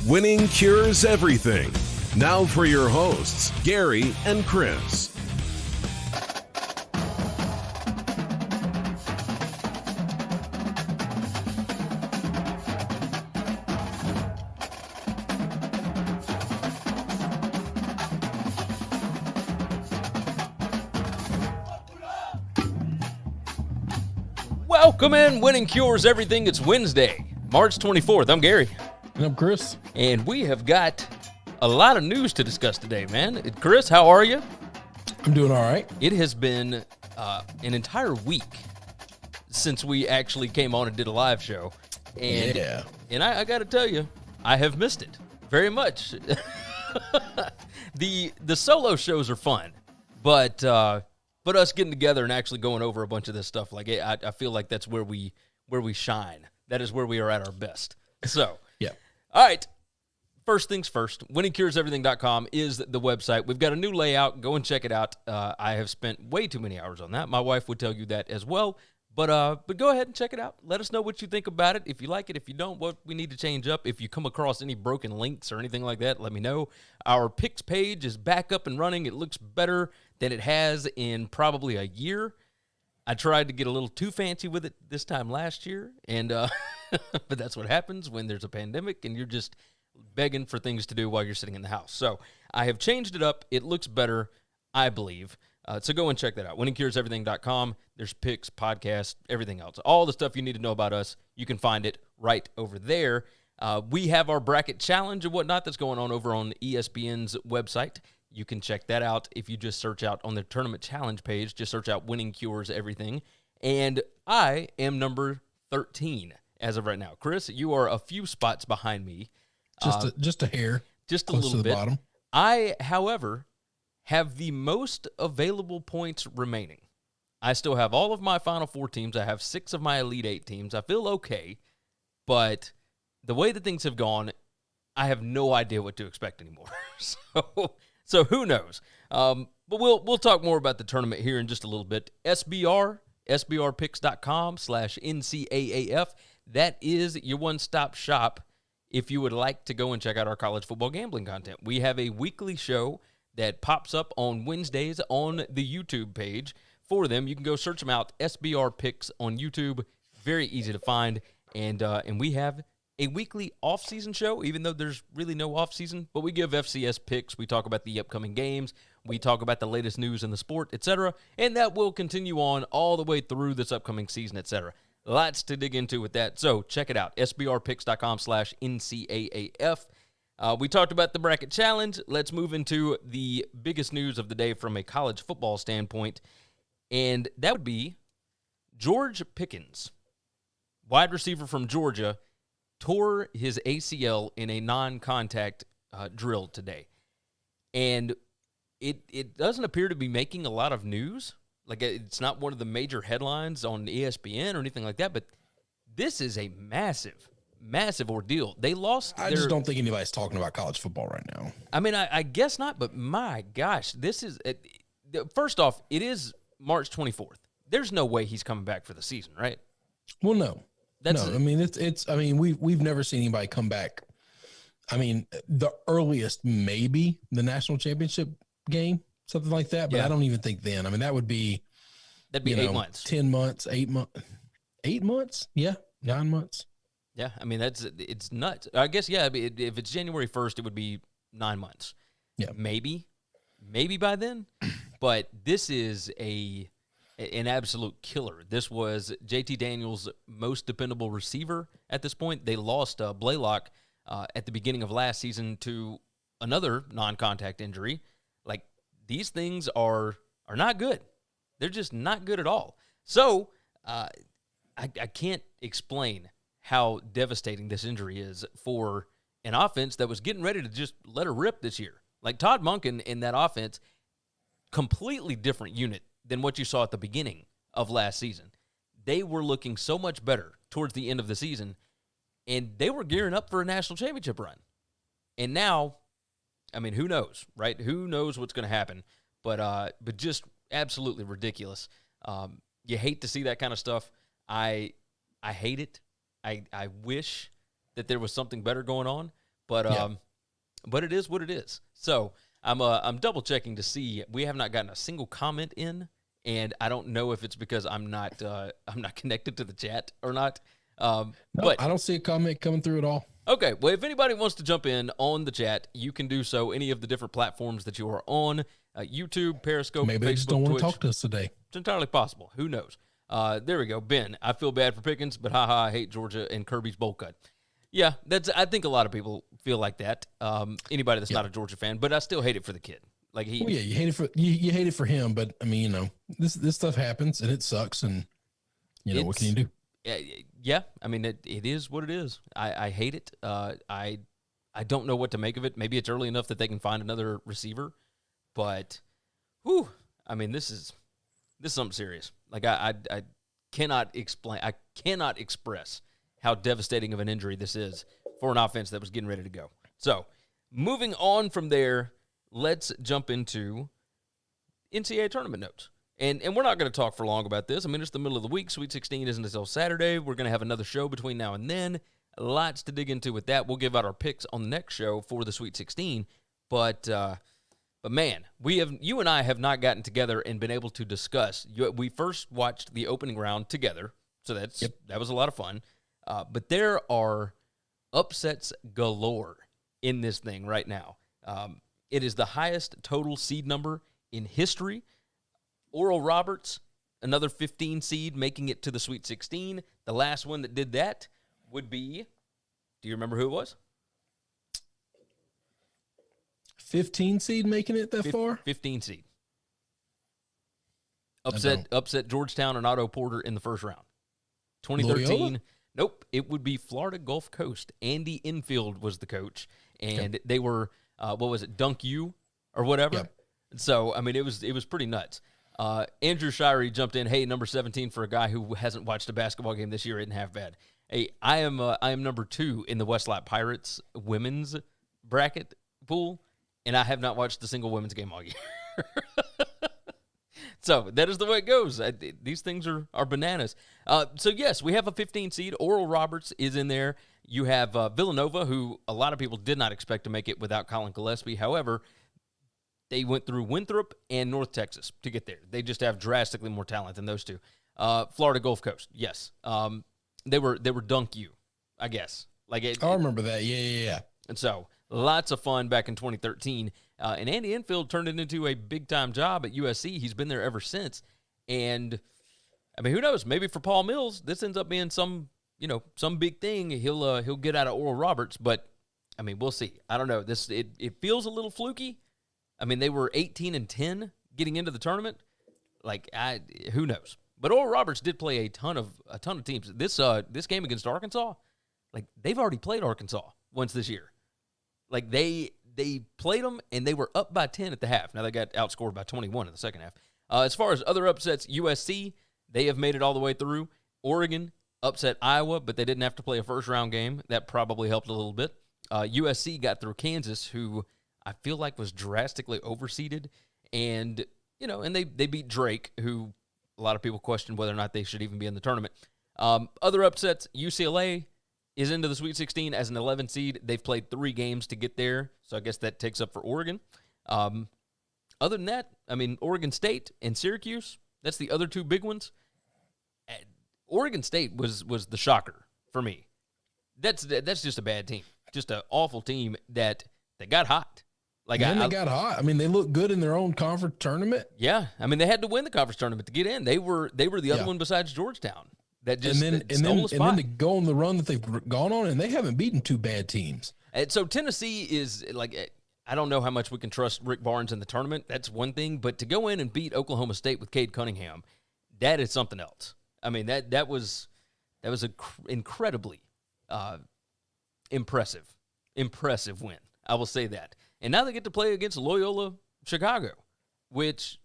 Winning cures everything. Now for your hosts, Gary and Chris. Welcome in, Winning Cures Everything. It's Wednesday, March 24th. I'm Gary. And I'm Chris. And we have got a lot of news to discuss today, man. Chris, how are you? I'm doing all right. It has been an entire week since we actually came on and did a live show. And, and I got to tell you, I have missed it very much. The solo shows are fun, but us getting together and actually going over a bunch of this stuff, like I feel like that's where we shine. That is where we are at our best. So, yeah. All right. First things first, winningcureseverything.com is the website. We've got a new layout. Go and check it out. I have spent way too many hours on that. My wife would tell you that as well. But go ahead and check it out. Let us know what you think about it. If you like it, if you don't, what we need to change up. If you come across any broken links or anything like that, let me know. Our picks page is back up and running. It looks better than it has in probably a year. I tried to get a little too fancy with it this time last year, and but that's what happens when there's a pandemic and you're just begging for things to do while you're sitting in the house. So I have changed it up. It looks better, I believe. So go and check that out. winningcureseverything.com. There's picks, podcasts, everything else. All the stuff you need to know about us, you can find it right over there. We have our bracket challenge and whatnot that's going on over on ESPN's website. You can check that out if you just search out on the tournament challenge page. Just search out Winning Cures Everything. And I am number 13 as of right now. Chris, you are a few spots behind me. Just a hair. Just a close little to the bit. Bottom. I, however, have the most available points remaining. I still have all of my Final Four teams. I have 6 of my Elite 8 teams. I feel okay, but the way that things have gone, I have no idea what to expect anymore. So who knows? But we'll talk more about the tournament here in just a little bit. sbrpicks.com/NCAAF. That is your one-stop shop if you would like to go and check out our college football gambling content. We have a weekly show that pops up on Wednesdays on the YouTube page for them. You can go search them out, SBR Picks on YouTube. Very easy to find. And we have a weekly off-season show, even though there's really no off-season. But we give FCS picks. We talk about the upcoming games. We talk about the latest news in the sport, etc. And that will continue on all the way through this upcoming season, etc. Lots to dig into with that. So check it out, sbrpicks.com/NCAAF. We talked about the bracket challenge. Let's move into the biggest news of the day from a college football standpoint, and that would be George Pickens, wide receiver from Georgia, tore his ACL in a non-contact drill today. And it doesn't appear to be making a lot of news. Like, it's not one of the major headlines on ESPN or anything like that, but this is a massive ordeal. They lost I just don't think anybody's talking about college football right now. I mean, I guess not, but my gosh, this is first off, it is March 24th. There's no way he's coming back for the season, right? Well, no. I mean, it's I mean, we've never seen anybody come back. I mean, the earliest maybe the national championship game, something like that, but I don't even think then. I mean, that'd be 8 months. 10 months, 8 months. 8 months? Yeah, 9 months. Yeah, I mean, it's nuts. I guess, yeah, if it's January 1st, it would be 9 months. Yeah. Maybe by then. But this is an absolute killer. This was JT Daniels' most dependable receiver at this point. They lost Blaylock at the beginning of last season to another non-contact injury. Like, these things are not good. They're just not good at all. So I can't explain how devastating this injury is for an offense that was getting ready to just let her rip this year. Like, Todd Monken in that offense, completely different unit than what you saw at the beginning of last season. They were looking so much better towards the end of the season, and they were gearing up for a national championship run. And now, I mean, who knows, right? Who knows what's going to happen? But just absolutely ridiculous. You hate to see that kind of stuff. I hate it. I wish that there was something better going on, But it is what it is. So I'm double checking to see. We have not gotten a single comment in, and I don't know if it's because I'm not connected to the chat or not. No, but I don't see a comment coming through at all. Okay, well, if anybody wants to jump in on the chat, you can do so. Any of the different platforms that you are on, YouTube, Periscope, Maybe Facebook, they just don't want Twitch. to talk to us today. It's entirely possible. Who knows? There we go. Ben, I feel bad for Pickens, but haha, I hate Georgia and Kirby's bowl cut. Yeah, I think a lot of people feel like that. Anybody that's not a Georgia fan, but I still hate it for the kid. Like you hate it for you hate it for him, but I mean, this stuff happens and it sucks, and what can you do? Yeah, I mean, it is what it is. I hate it. I don't know what to make of it. Maybe it's early enough that they can find another receiver, but, whew, I mean, this is something serious. Like I cannot explain. I cannot express how devastating of an injury this is for an offense that was getting ready to go. So, moving on from there, let's jump into NCAA tournament notes. And we're not going to talk for long about this. I mean, it's the middle of the week. Sweet 16 isn't until Saturday. We're going to have another show between now and then. Lots to dig into with that. We'll give out our picks on the next show for the Sweet 16. But man, you and I have not gotten together and been able to discuss. We first watched the opening round together, so that was a lot of fun. But there are upsets galore in this thing right now. It is the highest total seed number in history. Oral Roberts, another 15 seed, making it to the Sweet 16. The last one that did that would be, do you remember who it was? 15 seed making it that far? 15 seed. Upset Georgetown and Otto Porter in the first round. 2013. Loyola? Nope. It would be Florida Gulf Coast. Andy Enfield was the coach, and they were, what was it, Dunk U or whatever? Yep. So, I mean, it was pretty nuts. Andrew Shirey jumped in. Hey, number 17 for a guy who hasn't watched a basketball game this year isn't half bad. Hey, I am number 2 in the Westlake Pirates women's bracket pool, and I have not watched a single women's game all year. So that is the way it goes. These things are bananas. So yes, we have a 15 seed. Oral Roberts is in there. You have Villanova, who a lot of people did not expect to make it without Colin Gillespie. However, they went through Winthrop and North Texas to get there. They just have drastically more talent than those two. Florida Gulf Coast, yes. They were Dunk U, I guess. I remember that. Yeah. And so lots of fun back in 2013. And Andy Enfield turned it into a big-time job at USC. He's been there ever since. And, I mean, who knows? Maybe for Paul Mills, this ends up being some big thing. He'll get out of Oral Roberts. But, I mean, we'll see. I don't know. It feels a little fluky. I mean, they were 18-10 getting into the tournament. Who knows? But Oral Roberts did play a ton of teams. This game against Arkansas, they've already played Arkansas once this year. They played them, and they were up by 10 at the half. Now they got outscored by 21 in the second half. As far as other upsets, USC, they have made it all the way through. Oregon upset Iowa, but they didn't have to play a first-round game. That probably helped a little bit. USC got through Kansas, who I feel like was drastically overseeded. And, and they beat Drake, who a lot of people question whether or not they should even be in the tournament. Other upsets, UCLA is into the Sweet 16 as an 11 seed. They've played 3 games to get there, so I guess that takes up for Oregon. Other than that, I mean, Oregon State and Syracuse, that's the other 2 big ones. Oregon State was the shocker for me. That's just a bad team, just an awful team that got hot. They got hot. I mean, they looked good in their own conference tournament. Yeah, I mean, they had to win the conference tournament to get in. They were the other one besides Georgetown. That just and then to go on the run that they've gone on, and they haven't beaten 2 bad teams. And so Tennessee is I don't know how much we can trust Rick Barnes in the tournament. That's one thing, but to go in and beat Oklahoma State with Cade Cunningham, that is something else. I mean, that was incredibly impressive win. I will say that. And now they get to play against Loyola Chicago, which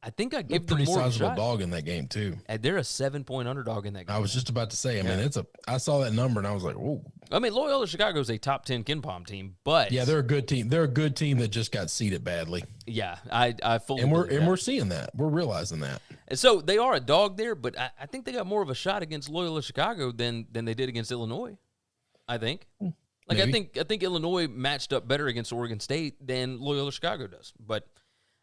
I think I gave them more pretty sizable shot. dog in that game too. And they're a 7-point underdog in that game. I was just about to say. I mean, I saw that number and I was like, "Whoa!" I mean, Loyola Chicago is a top 10 KenPom team, but yeah, they're a good team. They're a good team that just got seeded badly. Yeah, I fully we're seeing that. We're realizing that. And so they are a dog there, but I think they got more of a shot against Loyola Chicago than they did against Illinois. I think. Like, maybe. I think Illinois matched up better against Oregon State than Loyola Chicago does. But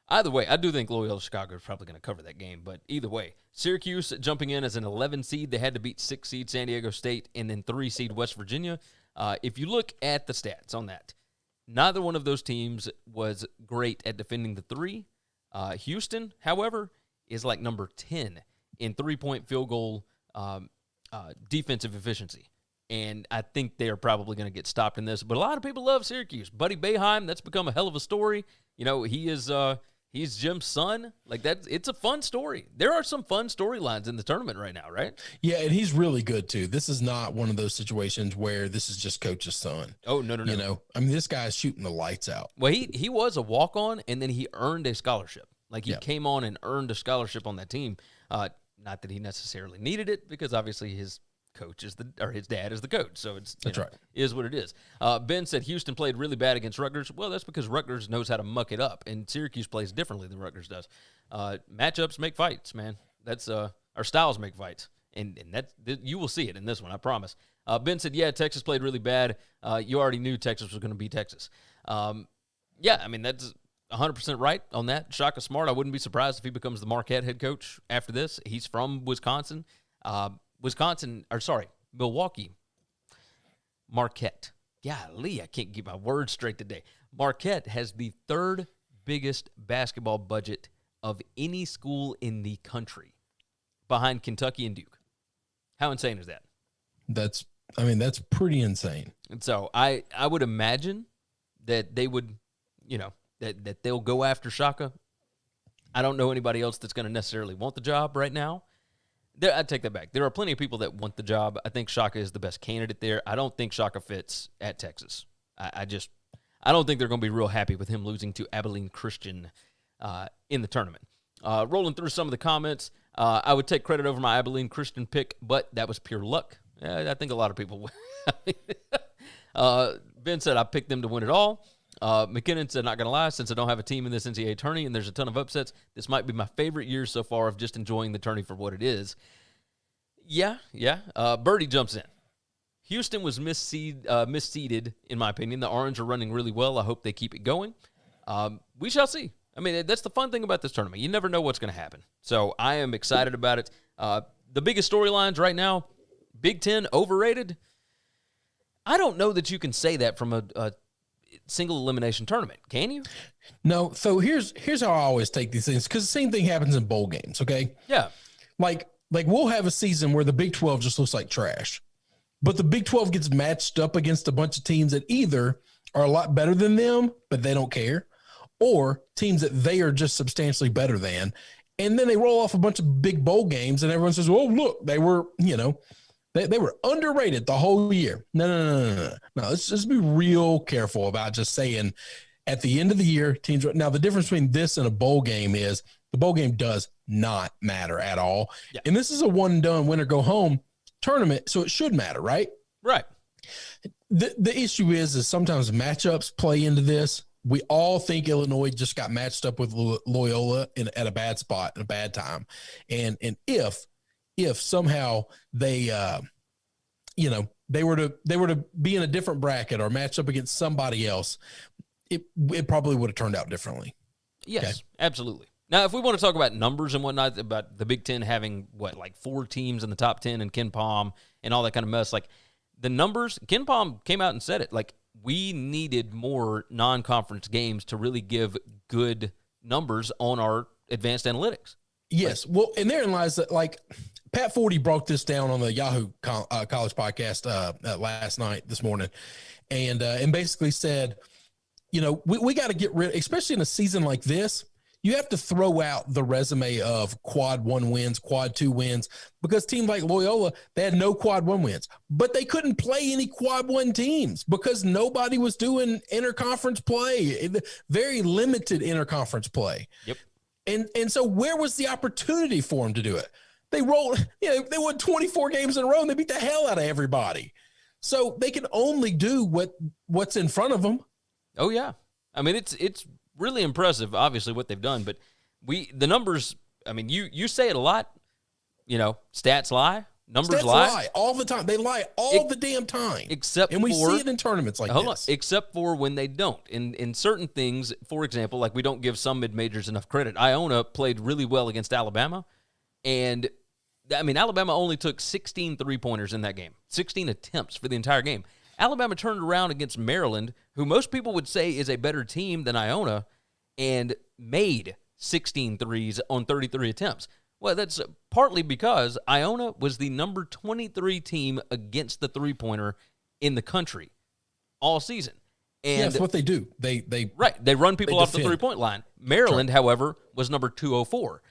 either way, I do think Loyola Chicago is probably going to cover that game. But either way, Syracuse jumping in as an 11 seed. They had to beat 6 seed San Diego State and then 3 seed West Virginia. If you look at the stats on that, neither one of those teams was great at defending the 3. Houston, however, is like number 10 in 3-point field goal defensive efficiency. And I think they are probably going to get stopped in this. But a lot of people love Syracuse. Buddy Boeheim, that's become a hell of a story. You know, he's Jim's son. Like, it's a fun story. There are some fun storylines in the tournament right now, right? Yeah, and he's really good, too. This is not one of those situations where this is just coach's son. Oh, no. You know, I mean, this guy's shooting the lights out. Well, he was a walk-on, and then he earned a scholarship. Like, he came on and earned a scholarship on that team. Not that he necessarily needed it, because obviously his coach is his dad is the coach, so that's right. Is what it is. Ben said Houston played really bad against Rutgers. Well, that's because Rutgers knows how to muck it up, and Syracuse plays differently than Rutgers does. Matchups make fights, man. That's our styles make fights, and that you will see it in this one, I promise. Ben said, yeah, Texas played really bad. You already knew Texas was going to be Texas. Yeah, I mean, that's 100% right on that. Shaka Smart, I wouldn't be surprised if he becomes the Marquette head coach after this. He's from Wisconsin. Milwaukee. Marquette. Golly, I can't get my words straight today. Marquette has the 3rd biggest basketball budget of any school in the country, behind Kentucky and Duke. How insane is that? That's pretty insane. And so I would imagine that they would, that they'll go after Shaka. I don't know anybody else that's going to necessarily want the job right now. I take that back. There are plenty of people that want the job. I think Shaka is the best candidate there. I don't think Shaka fits at Texas. I don't think they're going to be real happy with him losing to Abilene Christian in the tournament. Rolling through some of the comments, I would take credit over my Abilene Christian pick, but that was pure luck. I think a lot of people would. Ben said I picked them to win it all. McKinnon said, not going to lie, since I don't have a team in this NCAA tourney and there's a ton of upsets, this might be my favorite year so far of just enjoying the tourney for what it is. Yeah. Birdie jumps in. Houston was misseeded, in my opinion. The Orange are running really well. I hope they keep it going. We shall see. I mean, that's the fun thing about this tournament. You never know what's going to happen. So I am excited about it. The biggest storylines right now, Big Ten overrated. I don't know that you can say that from a single elimination tournament, can you? No. So here's how I always take these things, because the same thing happens in bowl games. Okay. Yeah. Like we'll have a season where the Big 12 just looks like trash, but the Big 12 gets matched up against a bunch of teams that either are a lot better than them, but they don't care, or teams that they are just substantially better than. And then they roll off a bunch of big bowl games and everyone says, oh, look, they were, they were underrated the whole year. No. Let's just be real careful about just saying at the end of the year, teams. Now, the difference between this and a bowl game is the bowl game does not matter at all. Yeah. And this is a one and done, win or go home tournament, so it should matter, right? Right. The issue is sometimes matchups play into this. We all think Illinois just got matched up with Loyola at a bad spot at a bad time. And if somehow they they were to be in a different bracket or match up against somebody else, it probably would have turned out differently. Yes, okay? Absolutely. Now, if we want to talk about numbers and whatnot, about the Big Ten having, 4 teams in the top 10 and Ken Palm and all that kind of mess, like the numbers, Ken Palm came out and said it, like we needed more non-conference games to really give good numbers on our advanced analytics. Yes. Well, and therein lies that, like, Pat Forty broke this down on the Yahoo College podcast this morning, and basically said, we got to get rid, especially in a season like this, you have to throw out the resume of quad 1 wins, quad 2 wins, because teams like Loyola, they had no quad 1 wins, but they couldn't play any quad 1 teams because nobody was doing interconference play, very limited interconference play. Yep. And so where was the opportunity for them to do it? They rolled, they won 24 games in a row and they beat the hell out of everybody. So they can only do what's in front of them. Oh yeah. I mean, it's really impressive, obviously, what they've done, but the numbers, I mean, you say it a lot, stats lie. Numbers Stats lie all the time. They lie all the damn time. And we see it in tournaments like this. Except for when they don't. In certain things, for example, like we don't give some mid-majors enough credit. Iona played really well against Alabama. And, I mean, Alabama only took 16 three-pointers in that game. 16 attempts for the entire game. Alabama turned around against Maryland, who most people would say is a better team than Iona, and made 16 threes on 33 attempts. Well, that's partly because Iona was the number 23 team against the three-pointer in the country all season. And that's what they do. They run people off the three-point line. Maryland, however, was number 204.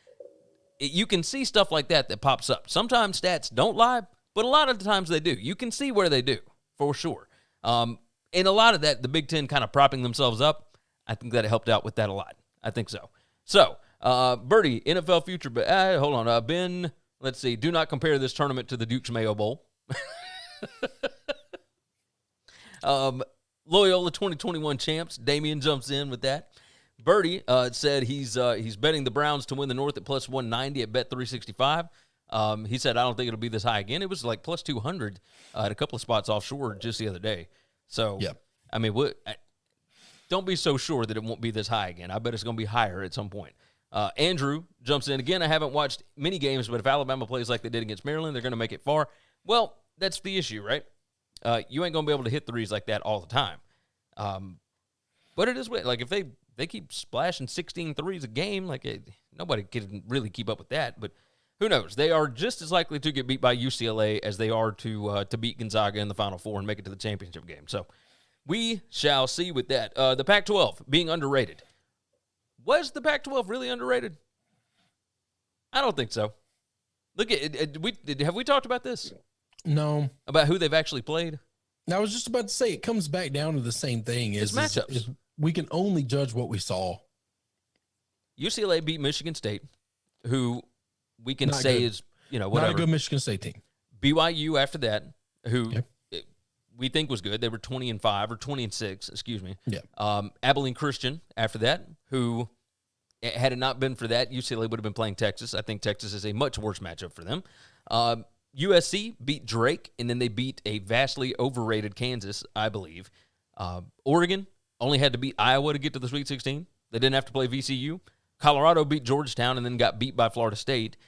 You can see stuff like that pops up. Sometimes stats don't lie, but a lot of the times they do. You can see where they do, for sure. And a lot of that, the Big Ten kind of propping themselves up, I think that it helped out with that a lot. I think so. So, Birdie, NFL future, but hold on. Ben, let's see. Do not compare this tournament to the Duke's Mayo Bowl. Loyola 2021 champs. Damian jumps in with that. Birdie said he's betting the Browns to win the North at plus 190 at Bet365. He said, I don't think it'll be this high again. It was like plus 200 at a couple of spots offshore just the other day. So, yeah. I mean, don't be so sure that it won't be this high again. I bet it's going to be higher at some point. Andrew jumps in. Again, I haven't watched many games, but if Alabama plays like they did against Maryland, they're going to make it far. Well, that's the issue, right? You ain't going to be able to hit threes like that all the time. But it is weird. Like, if they keep splashing 16 threes a game, nobody can really keep up with that. But who knows? They are just as likely to get beat by UCLA as they are to beat Gonzaga in the Final Four and make it to the championship game. So we shall see with that. The Pac-12 being underrated. Was the Pac-12 really underrated? I don't think so. Look at have we talked about this? No. About who they've actually played? I was just about to say it comes back down to the same thing. It's matchups. We can only judge what we saw. UCLA beat Michigan State, who we can say is, whatever. Not a good Michigan State team. BYU after that, who we think was good. They were 20-5 or 20-6, excuse me. Yeah. Abilene Christian after that, who, had it not been for that, UCLA would have been playing Texas. I think Texas is a much worse matchup for them. USC beat Drake, and then they beat a vastly overrated Kansas, I believe. Oregon only had to beat Iowa to get to the Sweet 16. They didn't have to play VCU. Colorado beat Georgetown and then got beat by Florida State.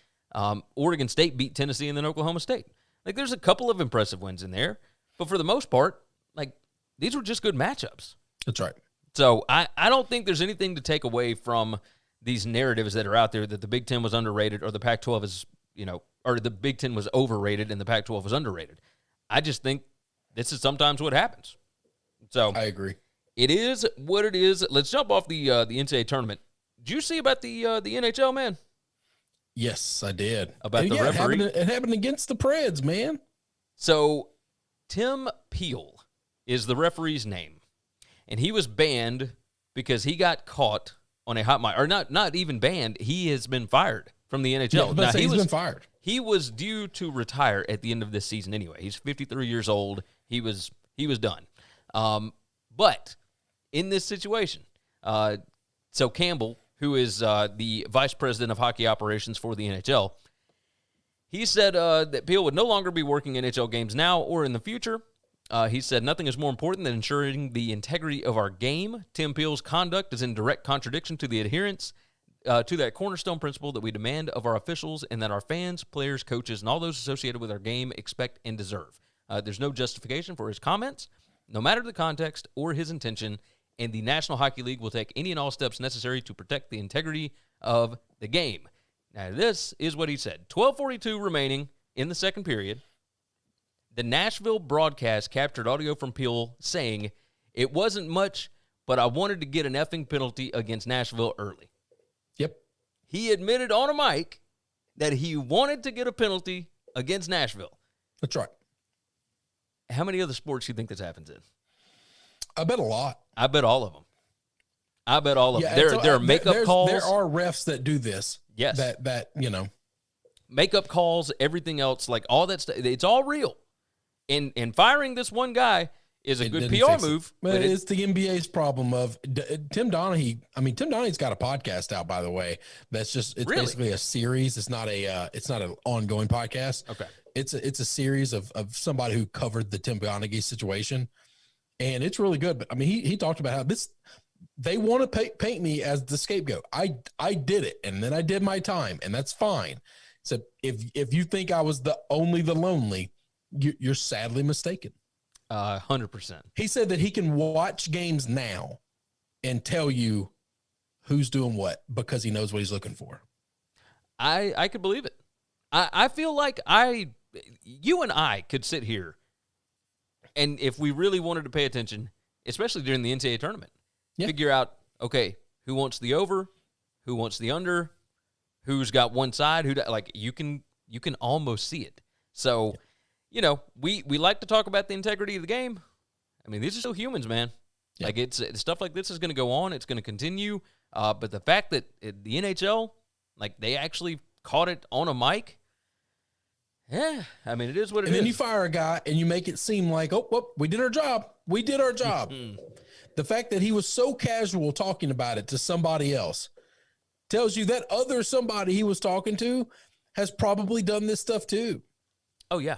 Oregon State beat Tennessee and then Oklahoma State. There's a couple of impressive wins in there. But for the most part, these were just good matchups. That's right. So I don't think there's anything to take away from these narratives that are out there that the Big Ten was underrated or the Pac-12 is, or the Big Ten was overrated and the Pac-12 was underrated. I just think this is sometimes what happens. So I agree. It is what it is. Let's jump off the NCAA tournament. Did you see about the NHL, man? Yes, I did. About the referee? It happened against the Preds, man. So Tim Peel is the referee's name, and he was banned because he got caught on a hot mic. Or not even banned. He has been fired from the NHL. Yeah, he's been fired. He was due to retire at the end of this season anyway. He's 53 years old. He was done. But in this situation, so Campbell, who is the vice president of hockey operations for the NHL, he said that Peel would no longer be working NHL games now or in the future. He said, nothing is more important than ensuring the integrity of our game. Tim Peel's conduct is in direct contradiction to the adherence to that cornerstone principle that we demand of our officials and that our fans, players, coaches, and all those associated with our game expect and deserve. There's no justification for his comments, no matter the context or his intention, and the National Hockey League will take any and all steps necessary to protect the integrity of the game. Now, this is what he said. 12:42 remaining in the second period. The Nashville broadcast captured audio from Peel saying, it wasn't much, but I wanted to get an effing penalty against Nashville early. Yep. He admitted on a mic that he wanted to get a penalty against Nashville. That's right. How many other sports do you think this happens in? I bet a lot. I bet all of them. I bet all of them. There are makeup calls. There are refs that do this. Yes. That Makeup calls, everything else, all that stuff. It's all real. And firing this one guy is a good PR move. But it's the NBA's problem of Tim Donaghy. I mean, Tim Donaghy's got a podcast out, by the way. That's just, it's basically a series. It's not an ongoing podcast. Okay. It's a series of somebody who covered the Tim Donaghy situation, and it's really good. But I mean, he talked about how they want to paint me as the scapegoat. I did it, and then I did my time, and that's fine. So if you think I was the lonely, you're sadly mistaken. 100%. He said that he can watch games now and tell you who's doing what because he knows what he's looking for. I could believe it. I feel like you and I could sit here, and if we really wanted to pay attention, especially during the NCAA tournament, figure out, okay, who wants the over, who wants the under, who's got one side, you can almost see it. So, we like to talk about the integrity of the game. I mean, these are still humans, man. Yeah. Like it's stuff like this is going to go on. It's going to continue. But the fact that the NHL, they actually caught it on a mic. Yeah, I mean, it is what it is. And then you fire a guy and you make it seem like, we did our job. We did our job. The fact that he was so casual talking about it to somebody else tells you that other somebody he was talking to has probably done this stuff too. Oh, yeah.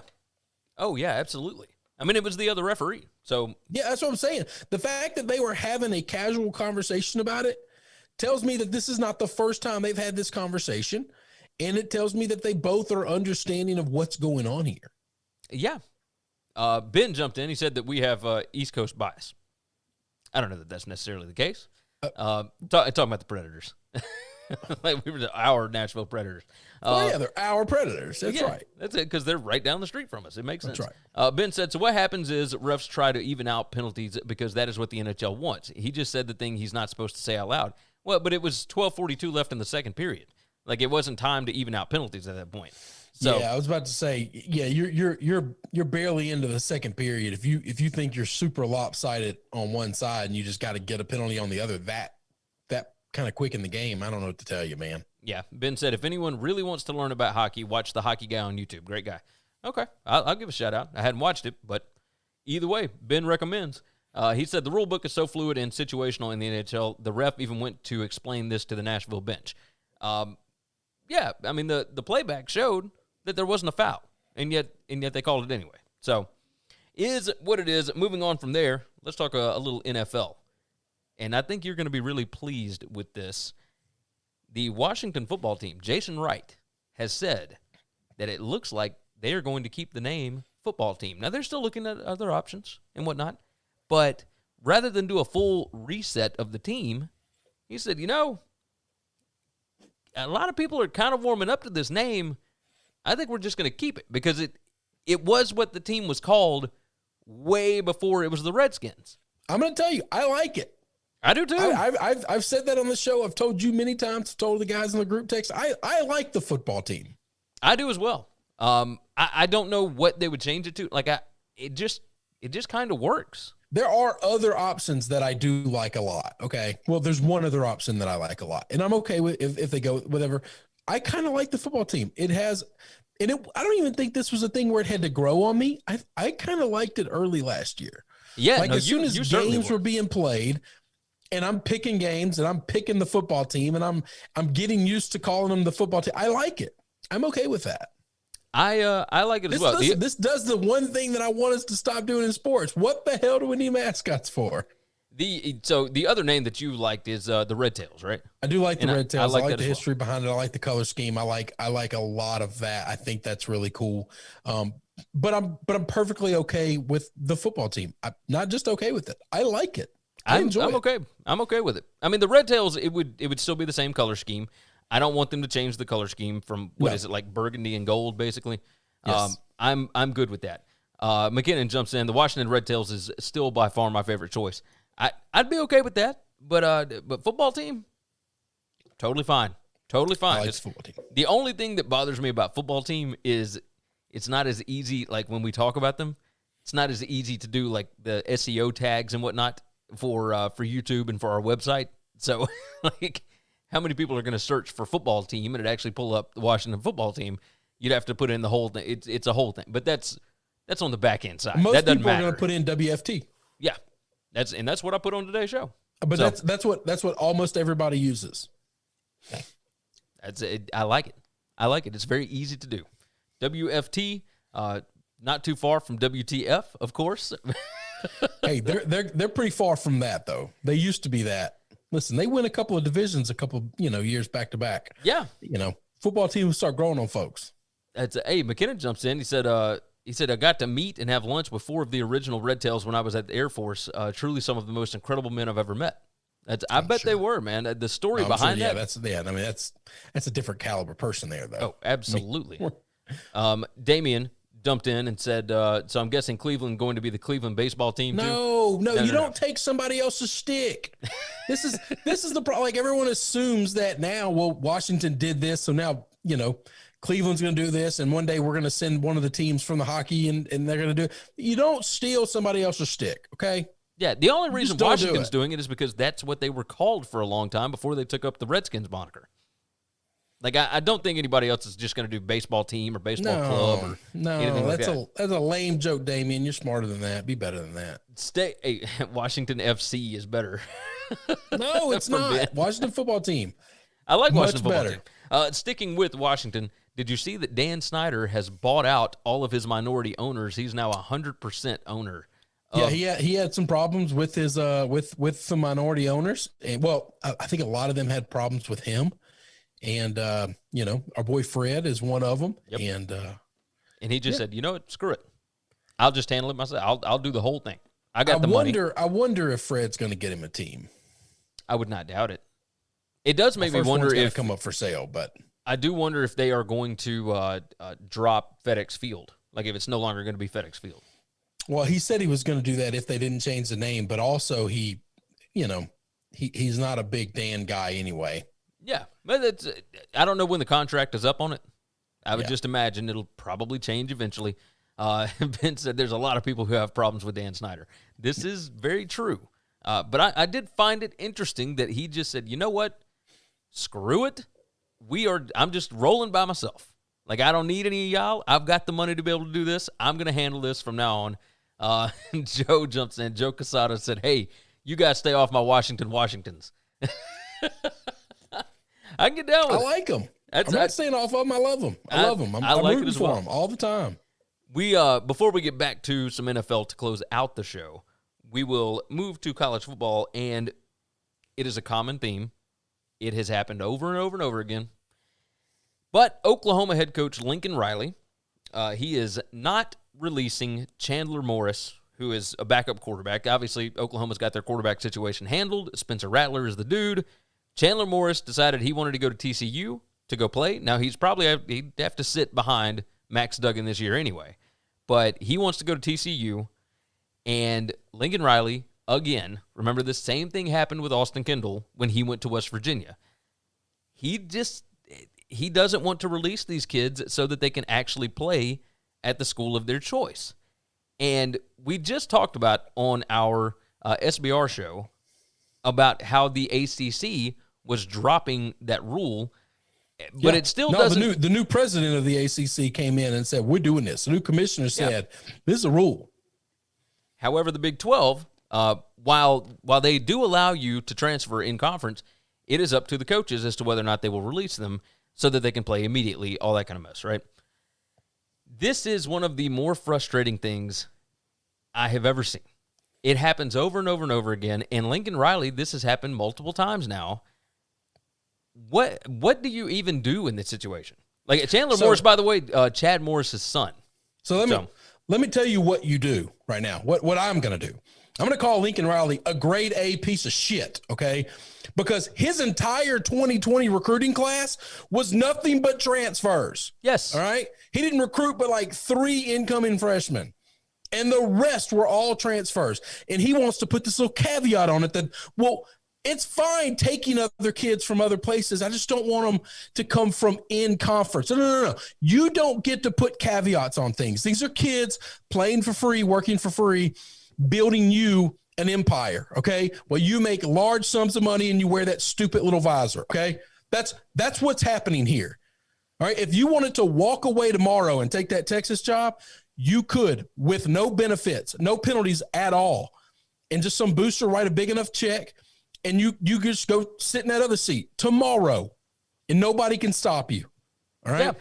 Oh, yeah, absolutely. I mean, it was the other referee. So yeah, that's what I'm saying. The fact that they were having a casual conversation about it tells me that this is not the first time they've had this conversation. And it tells me that they both are understanding of what's going on here. Yeah. Ben jumped in. He said that we have East Coast bias. I don't know that that's necessarily the case. Talking about the Predators. We were our Nashville Predators. They're our Predators. That's right. That's it, because they're right down the street from us. It makes sense. That's right. Ben said, so what happens is refs try to even out penalties because that is what the NHL wants. He just said the thing he's not supposed to say out loud. Well, but it was 12:42 left in the second period. It wasn't time to even out penalties at that point. So yeah, I was about to say, you're barely into the second period. If you think you're super lopsided on one side and you just got to get a penalty on the other, that kind of quick in the game, I don't know what to tell you, man. Yeah, Ben said, if anyone really wants to learn about hockey, watch the Hockey Guy on YouTube. Great guy. Okay, I'll give a shout out. I hadn't watched it, but either way, Ben recommends. He said the rule book is so fluid and situational in the NHL, the ref even went to explain this to the Nashville bench. Yeah, I mean, the playback showed that there wasn't a foul, and yet they called it anyway. So, is what it is. Moving on from there, let's talk a little NFL. And I think you're going to be really pleased with this. The Washington football team, Jason Wright, has said that it looks like they are going to keep the name football team. Now, they're still looking at other options and whatnot, but rather than do a full reset of the team, he said, a lot of people are kind of warming up to this name. I think we're just going to keep it because it was what the team was called way before it was the Redskins. I'm going to tell you, I like it. I do too. I've said that on the show. I've told you many times. I've told the guys in the group text. I like the football team. I do as well. I don't know what they would change it to. It just kind of works. There are other options that I do like a lot. Okay. Well, there's one other option that I like a lot, and I'm okay with if they go whatever. I kind of like the football team. It has, I don't even think this was a thing where it had to grow on me. I kind of liked it early last year. Yeah. As soon as games were being played, and I'm picking games and I'm picking the football team and I'm getting used to calling them the football team. I like it. I'm okay with that. I like it as well. This does the one thing that I want us to stop doing in sports. What the hell do we need mascots for? So the other name that you liked is the Red Tails, right? I do like the Red Tails. I like the history behind it. I like the color scheme. I like a lot of that. I think that's really cool. But I'm perfectly okay with the football team. I'm not just okay with it. I like it. I'm okay. I'm okay with it. I mean, the Red Tails, it would still be the same color scheme. I don't want them to change the color scheme from is it, like burgundy and gold, basically. Yes. I'm good with that. McKinnon jumps in. The Washington Red Tails is still by far my favorite choice. I'd be okay with that, but football team, totally fine. Totally fine. I like the football team. The only thing that bothers me about football team is it's not as easy, like when we talk about them, it's not as easy to do like the SEO tags and whatnot for YouTube and for our website. So, like, how many people are going to search for football team and it actually pull up the Washington football team? You'd have to put in the whole thing. It's a whole thing, but that's on the back end side. Most that doesn't people matter. are going to put in WFT. Yeah, that's what I put on today's show. But so, that's what almost everybody uses. That's it. I like it. It's very easy to do. WFT. Not too far from WTF, of course. Hey, they're pretty far from that, though. They used to be that. Listen, they win a couple of divisions, years back to back. Yeah. Football teams start growing on folks. Hey, McKinnon jumps in. He said, I got to meet and have lunch with 4 of the original Red Tails when I was at the Air Force. Truly some of the most incredible men I've ever met. I bet they were, man. The story behind that. That's a different caliber person there, though. Oh, absolutely. Damien dumped in and said, so I'm guessing Cleveland going to be the Cleveland baseball team too? No, you don't take somebody else's stick. This is the problem. Like, everyone assumes that now, well, Washington did this, so now, Cleveland's going to do this, and one day we're going to send one of the teams from the hockey, and they're going to do it. You don't steal somebody else's stick, okay? Yeah, the only reason Washington's doing it is because that's what they were called for a long time before they took up the Redskins moniker. Like, I don't think anybody else is just going to do baseball team or baseball club or anything like that. That's a lame joke, Damien. You're smarter than that. Be better than that. Washington FC is better. No, it's not. Washington football team. I like Washington football team. Sticking with Washington, did you see that Dan Snyder has bought out all of his minority owners? He's now 100% owner. Yeah, he had some problems with his with some minority owners, and I think a lot of them had problems with him. And our boy Fred is one of them. Yep. And he just said, you know what, screw it. I'll just handle it myself. I'll do the whole thing. I got the money. I wonder if Fred's going to get him a team. I would not doubt it. It does make me wonder if come up for sale, but I do wonder if they are going to drop FedEx Field, like if it's no longer going to be FedEx Field. Well, he said he was going to do that if they didn't change the name, but also he's not a big Dan guy anyway. Yeah, but I don't know when the contract is up on it. I would just imagine it'll probably change eventually. Ben said there's a lot of people who have problems with Dan Snyder. This is very true. But I did find it interesting that he just said, you know what? Screw it. I'm just rolling by myself. Like, I don't need any of y'all. I've got the money to be able to do this. I'm going to handle this from now on. Joe jumps in. Joe Casada said, hey, you guys stay off my Washingtons. I can get down with it. I like them. I'm not staying off of them. I love them. I love them. I'm like rooting for them all the time. Before we get back to some NFL to close out the show, we will move to college football, and it is a common theme. It has happened over and over and over again. But Oklahoma head coach Lincoln Riley, he is not releasing Chandler Morris, who is a backup quarterback. Obviously, Oklahoma's got their quarterback situation handled. Spencer Rattler is the dude. Chandler Morris decided he wanted to go to TCU to go play. Now, he'd have to sit behind Max Duggan this year anyway. But he wants to go to TCU, and Lincoln Riley, again, remember the same thing happened with Austin Kendall when he went to West Virginia. He doesn't want to release these kids so that they can actually play at the school of their choice. And we just talked about on our SBR show about how the ACC was dropping that rule, but it still doesn't. The new president of the ACC came in and said, we're doing this. The new commissioner said, this is a rule. However, the Big 12, while they do allow you to transfer in conference, it is up to the coaches as to whether or not they will release them so that they can play immediately, all that kind of mess, right? This is one of the more frustrating things I have ever seen. It happens over and over and over again, and Lincoln Riley, this has happened multiple times now. What do you even do in this situation? Like Chandler Morris, by the way, Chad Morris's son. So let me tell you what you do right now. What I'm going to do. I'm going to call Lincoln Riley a grade A piece of shit, okay? Because his entire 2020 recruiting class was nothing but transfers. Yes. All right? He didn't recruit but like 3 incoming freshmen. And the rest were all transfers. And he wants to put this little caveat on it that, well, it's fine taking other kids from other places. I just don't want them to come from in conference. No. You don't get to put caveats on things. These are kids playing for free, working for free, building you an empire, okay? Well, you make large sums of money and you wear that stupid little visor, okay? That's what's happening here. All right, if you wanted to walk away tomorrow and take that Texas job, you could with no benefits, no penalties at all, and just some booster write a big enough check, and you just go sit in that other seat tomorrow, and nobody can stop you, all right? Yeah.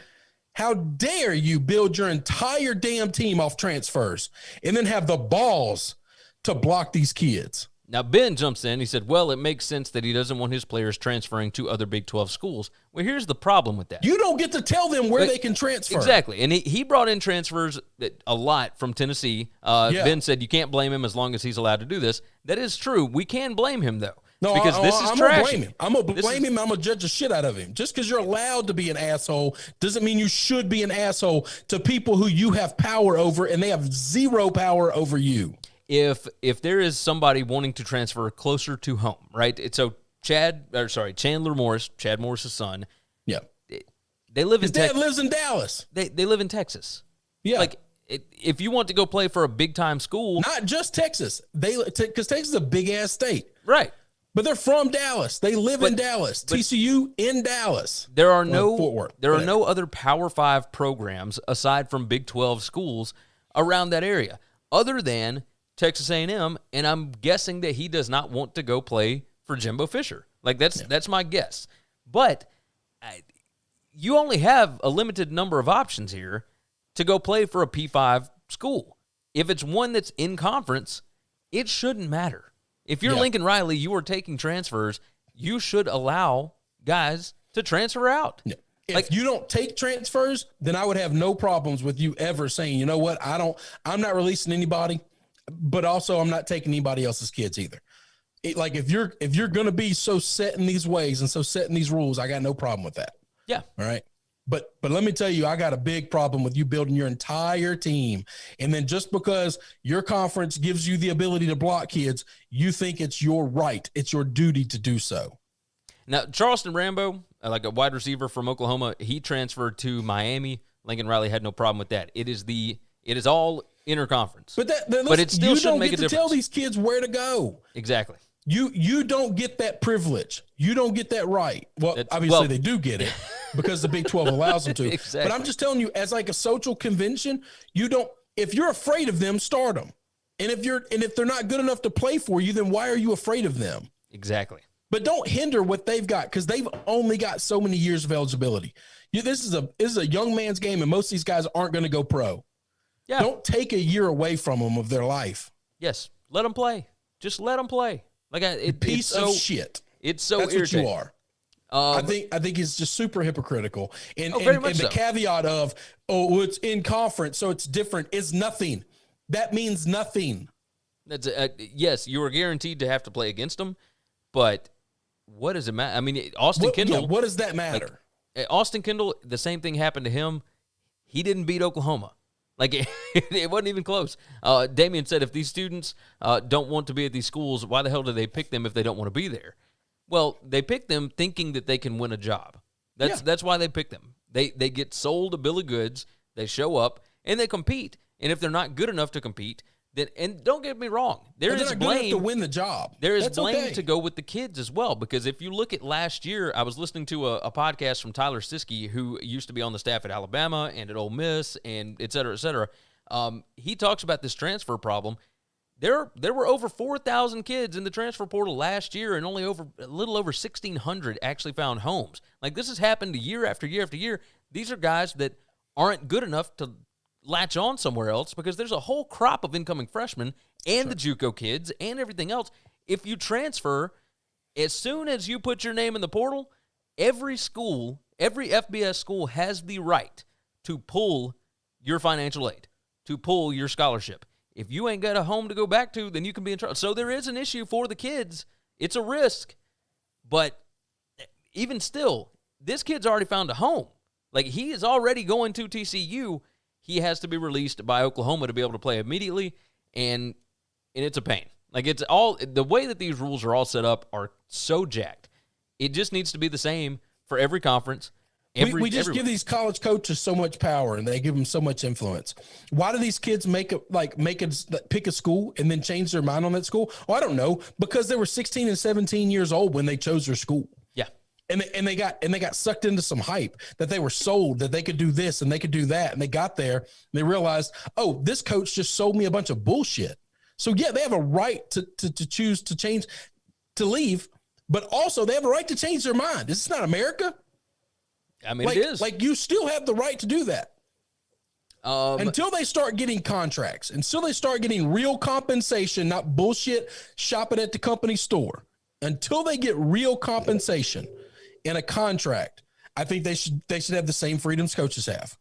How dare you build your entire damn team off transfers and then have the balls to block these kids? Now, Ben jumps in. He said, well, it makes sense that he doesn't want his players transferring to other Big 12 schools. Well, here's the problem with that. You don't get to tell them where they can transfer. Exactly. And he brought in transfers a lot from Tennessee. Ben said you can't blame him as long as he's allowed to do this. That is true. We can blame him, though. No, because this is I'm trashy. going to blame him. I'm going to blame him. I'm going to judge the shit out of him. Just because you're allowed to be an asshole doesn't mean you should be an asshole to people who you have power over, and they have zero power over you. If there is somebody wanting to transfer closer to home, right? So Chandler Morris, Chad Morris's son. Yeah. They live His in Texas. dad lives in Dallas. They live in Texas. Yeah. Like, if you want to go play for a big-time school. Not just Texas. Because Texas is a big-ass state. Right. But they're from Dallas. They live in Dallas. TCU in Dallas. There are no Fort Worth. There are no other Power 5 programs aside from Big 12 schools around that area other than Texas A&M, and I'm guessing that he does not want to go play for Jimbo Fisher. Like, that's my guess. But you only have a limited number of options here to go play for a P5 school. If it's one that's in conference, it shouldn't matter. If you're Lincoln Riley, you are taking transfers, you should allow guys to transfer out. Yeah. If you don't take transfers, then I would have no problems with you ever saying, you know what, I'm not releasing anybody. But also, I'm not taking anybody else's kids either. If you're going to be so set in these ways and so set in these rules, I got no problem with that. Yeah. All right. But let me tell you, I got a big problem with you building your entire team. And then just because your conference gives you the ability to block kids, you think it's your right. It's your duty to do so. Now, Charleston Rambo, like a wide receiver from Oklahoma, he transferred to Miami. Lincoln Riley had no problem with that. It is all interconference. But it still shouldn't make a difference. You don't get to tell these kids where to go. Exactly. You don't get that privilege. You don't get that right. Well, obviously they do get it because the Big 12 allows them to. Exactly. But I'm just telling you, as like a social convention, if you're afraid of them, start them. And if they're not good enough to play for you, then why are you afraid of them? Exactly. But don't hinder what they've got because they've only got so many years of eligibility. This is a young man's game, and most of these guys aren't going to go pro. Yeah. Don't take a year away from them of their life. Yes. Let them play. Just let them play. Piece of shit. It's so That's irritating. What you are. I think it's just super hypocritical. And the caveat of, it's in conference, so it's different, is nothing. That means nothing. That's yes, you are guaranteed to have to play against them, but what does it matter? I mean, Austin Kendall. Yeah, what does that matter? Austin Kendall, the same thing happened to him. He didn't beat Oklahoma. It wasn't even close. Damian said, if these students don't want to be at these schools, why the hell do they pick them if they don't want to be there? Well, they pick them thinking that they can win a job. That's why they pick them. They get sold a bill of goods, they show up, and they compete. And if they're not good enough to compete, and don't get me wrong, there is blame to win the job. There is blame to go with the kids as well, because if you look at last year, I was listening to a podcast from Tyler Siskey, who used to be on the staff at Alabama and at Ole Miss, and et cetera, et cetera. He talks about this transfer problem. There were over 4,000 kids in the transfer portal last year, and only a little over 1,600 actually found homes. This has happened year after year after year. These are guys that aren't good enough to latch on somewhere else because there's a whole crop of incoming freshmen and the JUCO kids and everything else. If you transfer, as soon as you put your name in the portal, every FBS school has the right to pull your financial aid, to pull your scholarship. If you ain't got a home to go back to, then you can be in trouble. So there is an issue for the kids. It's a risk. But even still, this kid's already found a home. He is already going to TCU. He has to be released by Oklahoma to be able to play immediately, and it's a pain. It's all the way that these rules are all set up are so jacked. It just needs to be the same for every conference. We just give these college coaches so much power, and they give them so much influence. Why do these kids pick a school and then change their mind on that school? Well, I don't know, because they were 16 and 17 years old when they chose their school. Yeah. And they got sucked into some hype that they were sold that they could do this and they could do that. And they got there and they realized, oh, this coach just sold me a bunch of bullshit. So yeah, they have a right to choose to change, to leave, but also they have a right to change their mind. This is not America. I mean, it is. Like, you still have the right to do that. Until they start getting contracts, until they start getting real compensation, not bullshit shopping at the company store, until they get real compensation in a contract, I think they should have the same freedoms coaches have.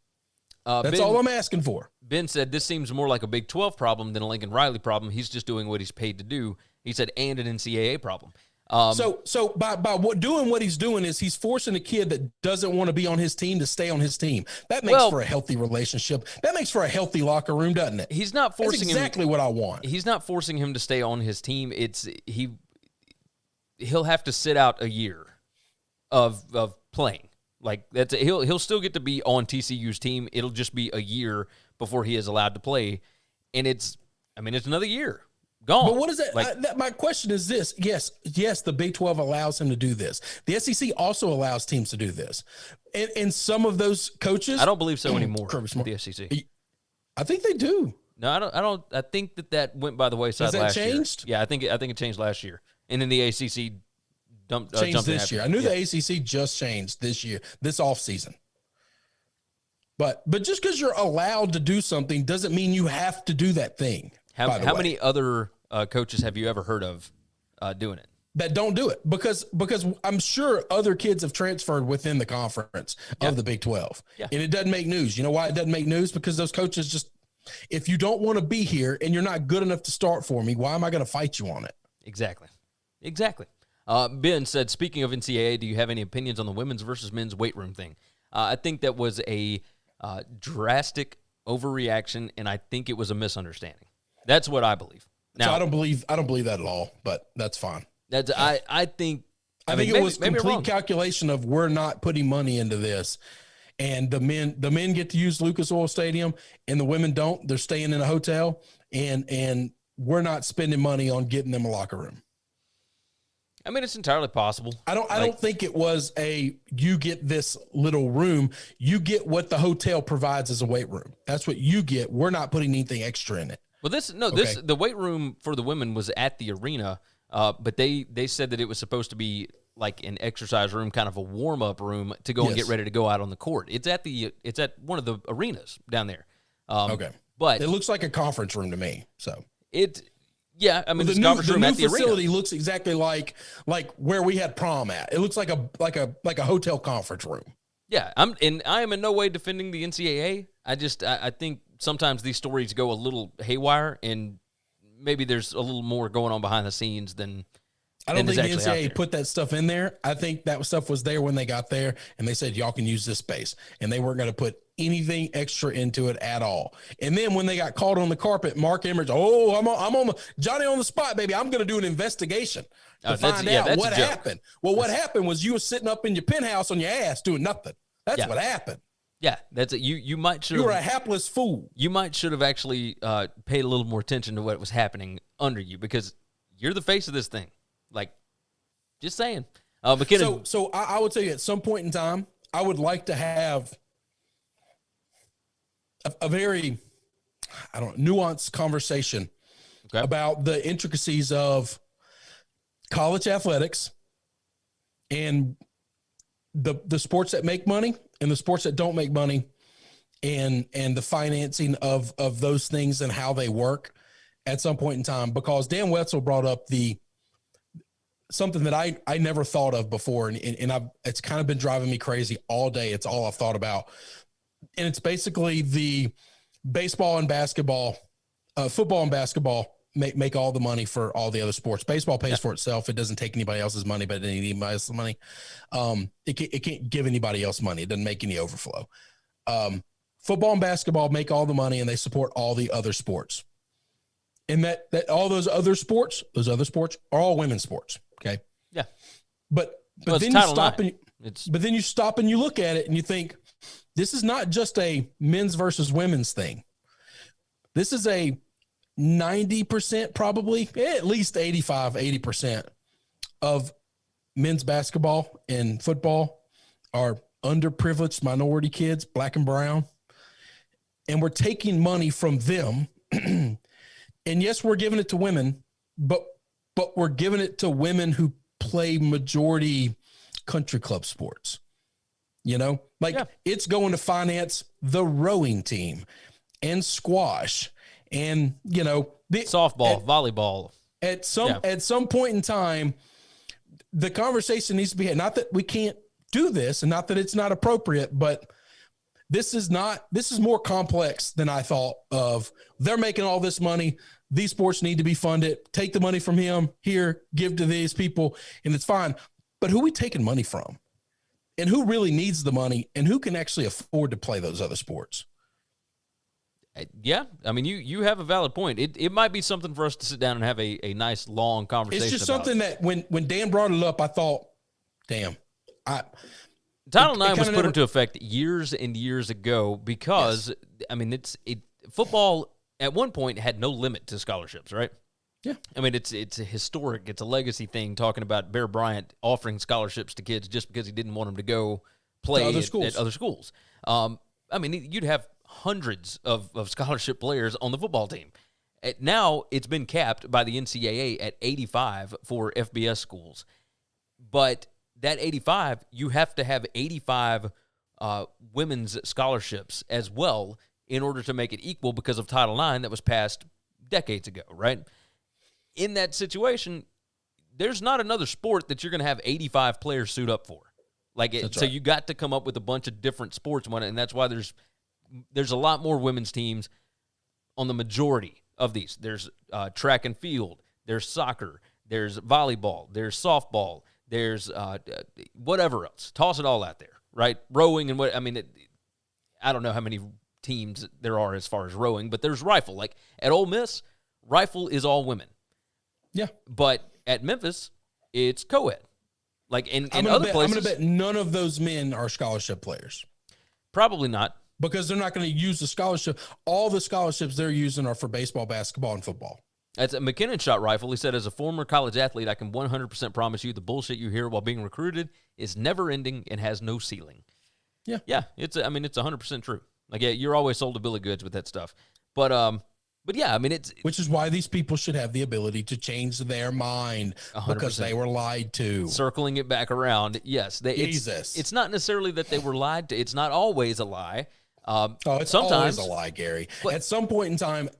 That's all I'm asking for. Ben said this seems more like a Big 12 problem than a Lincoln Riley problem. He's just doing what he's paid to do. He said, and an NCAA problem. So by doing what he's doing is he's forcing a kid that doesn't want to be on his team to stay on his team. That makes for a healthy relationship. That makes for a healthy locker room, doesn't it? He's not forcing That's exactly what I want. He's not forcing him to stay on his team. He'll have to sit out a year of playing. Like he'll still get to be on TCU's team. It'll just be a year before he is allowed to play, and it's another year. Gone. But what is that? My question is this. Yes, the Big 12 allows him to do this. The SEC also allows teams to do this. And some of those coaches... I don't believe so anymore with the SEC. I think they do. No, I don't. I think that went by the wayside last year. Has that changed? Yeah, I think it changed last year. And then the ACC changed this year. I knew the ACC just changed this year, this offseason. But just because you're allowed to do something doesn't mean you have to do that thing. How many other coaches have you ever heard of doing it? That don't do it because I'm sure other kids have transferred within the conference of the Big 12. Yeah. And it doesn't make news. You know why it doesn't make news? Because those coaches just, if you don't want to be here and you're not good enough to start for me, why am I going to fight you on it? Exactly. Ben said, speaking of NCAA, do you have any opinions on the women's versus men's weight room thing? I think that was a drastic overreaction, and I think it was a misunderstanding. That's what I believe. Now, so I don't believe that at all, but that's fine. I think it was complete calculation of we're not putting money into this, and the men get to use Lucas Oil Stadium, and the women don't. They're staying in a hotel, and we're not spending money on getting them a locker room. I mean, it's entirely possible. I don't think it was you get this little room. You get what the hotel provides as a weight room. That's what you get. We're not putting anything extra in it. Well, the weight room for the women was at the arena, but they said that it was supposed to be like an exercise room, kind of a warm up room to go and get ready to go out on the court. It's at one of the arenas down there. But it looks like a conference room to me. So yeah, I mean, the conference room at the facility arena looks exactly like where we had prom at. It looks like a hotel conference room. Yeah, I am in no way defending the NCAA. I think sometimes these stories go a little haywire, and maybe there's a little more going on behind the scenes than I don't think the NCAA put that stuff in there. I think that stuff was there when they got there, and they said, y'all can use this space. And they weren't going to put anything extra into it at all. And then when they got caught on the carpet, Mark Emmert, I'm on Johnny on the spot, baby. I'm going to do an investigation to find out what happened. Well, what happened was you were sitting up in your penthouse on your ass doing nothing. That's what happened. Yeah, that's it. You might should. You were a hapless fool. You might should have actually paid a little more attention to what was happening under you, because you're the face of this thing. Like, just saying. McKinnon. So I would tell you, at some point in time, I would like to have a very, nuanced conversation about the intricacies of college athletics and the sports that make money and the sports that don't make money, and the financing of those things and how they work at some point in time. Because Dan Wetzel brought up something that I never thought of before, and it's kind of been driving me crazy all day. It's all I've thought about, and it's basically the baseball and basketball, football and basketball make all the money for all the other sports. Baseball pays for itself. It doesn't take anybody else's money, but it doesn't need anybody else's money. It can't give anybody else money. It doesn't make any overflow. Football and basketball make all the money, and they support all the other sports. And that all those other sports are all women's sports. Okay. Yeah. But then you stop and you look at it and you think, this is not just a men's versus women's thing. This is a 90%, probably at least 80% of men's basketball and football are underprivileged minority kids, black and brown. And we're taking money from them. And yes, we're giving it to women, but we're giving it to women who play majority country club sports. It's going to finance the rowing team and squash and, softball, volleyball. At some point in time, the conversation needs to be had. Not that we can't do this and not that it's not appropriate, but this is more complex than I thought of. They're making all this money. These sports need to be funded. Take the money from him here, give to these people, and it's fine. But who are we taking money from? And who really needs the money, and who can actually afford to play those other sports? Yeah, I mean, you have a valid point. It might be something for us to sit down and have a nice, long conversation about. It's just something that when Dan brought it up, I thought, damn. Title IX was put into effect years and years ago because, I mean, football at one point had no limit to scholarships, right? Yeah. I mean, it's a historic, it's a legacy thing talking about Bear Bryant offering scholarships to kids just because he didn't want them to go play at other schools. I mean, you'd have hundreds of scholarship players on the football team. Now it's been capped by the NCAA at 85 for FBS schools. But that 85, you have to have 85 women's scholarships as well in order to make it equal because of Title IX that was passed decades ago, right? In that situation, there's not another sport that you're going to have 85 players suit up for. So you got to come up with a bunch of different sports, and that's why there's a lot more women's teams on the majority of these. There's track and field, there's soccer, there's volleyball, there's softball, there's whatever else. Toss it all out there, right? Rowing and I don't know how many teams there are as far as rowing, but there's rifle. Like at Ole Miss, rifle is all women. Yeah. But at Memphis, it's co-ed. Like in other places. I'm going to bet none of those men are scholarship players. Probably not. Because they're not going to use the scholarship. All the scholarships they're using are for baseball, basketball, and football. That's a McKinnon shot rifle. He said, as a former college athlete, I can 100% promise you the bullshit you hear while being recruited is never ending and has no ceiling. Yeah. Yeah, it's 100% true. Like, yeah, you're always sold a bill of goods with that stuff. But yeah, I mean, it's... Which is why these people should have the ability to change their mind 100%. Because they were lied to. Circling it back around, yes. It's not necessarily that they were lied to. It's not always a lie. It's sometimes always a lie, Gary. But at some point in time,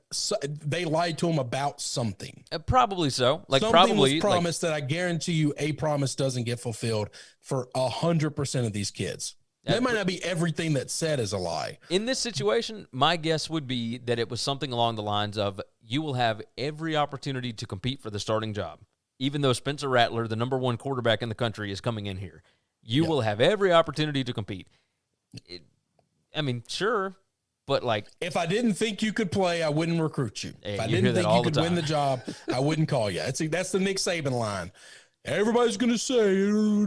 they lied to him about something. Probably so. Something was promised that I guarantee you a promise doesn't get fulfilled for 100% of these kids. That might not be everything that's said is a lie. In this situation, my guess would be that it was something along the lines of, you will have every opportunity to compete for the starting job. Even though Spencer Rattler, the number one quarterback in the country, is coming in here. You will have every opportunity to compete. Sure, but if I didn't think you could play, I wouldn't recruit you. If I didn't think you could win the job, I wouldn't call you. That's the Nick Saban line. Everybody's going to say,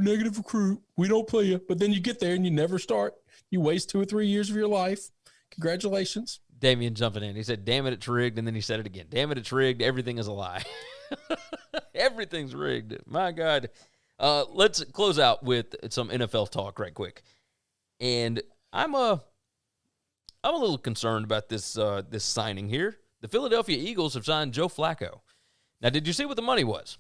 negative recruit, we don't play you. But then you get there and you never start. You waste 2 or 3 years of your life. Congratulations. Damian jumping in. He said, damn it, it's rigged. And then he said it again. Damn it, it's rigged. Everything is a lie. Everything's rigged. My God. Let's close out with some NFL talk right quick. And I'm a little concerned about this signing here. The Philadelphia Eagles have signed Joe Flacco. Now, did you see what the money was?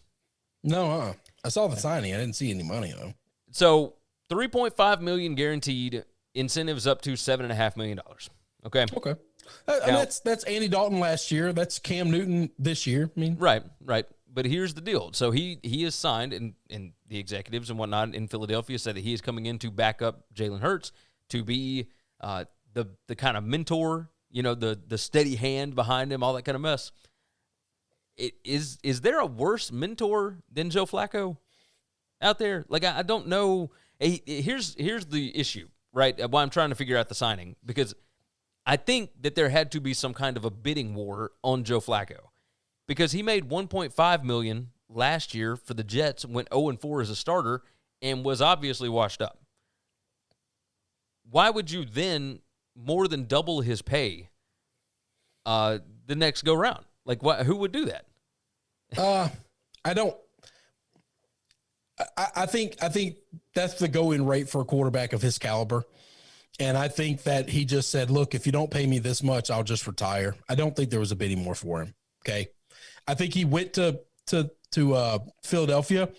No, I saw the signing. I didn't see any money, though. So, $3.5 million guaranteed, incentives up to $7.5 million. Okay. Okay. That's Andy Dalton last year. That's Cam Newton this year. Right. But here's the deal. So he is signed, and the executives and whatnot in Philadelphia said that he is coming in to back up Jalen Hurts to be the kind of mentor, the steady hand behind him, all that kind of mess. Is there a worse mentor than Joe Flacco out there? I don't know. Here's the issue, right? Why I'm trying to figure out the signing, because I think that there had to be some kind of a bidding war on Joe Flacco, because he made $1.5 million last year for the Jets, went 0-4 as a starter, and was obviously washed up. Why would you then more than double his pay the next go round? Who would do that? I don't. I think that's the going rate for a quarterback of his caliber. And I think that he just said, look, if you don't pay me this much, I'll just retire. I don't think there was a bidding war for him. Okay. I think he went to Philadelphia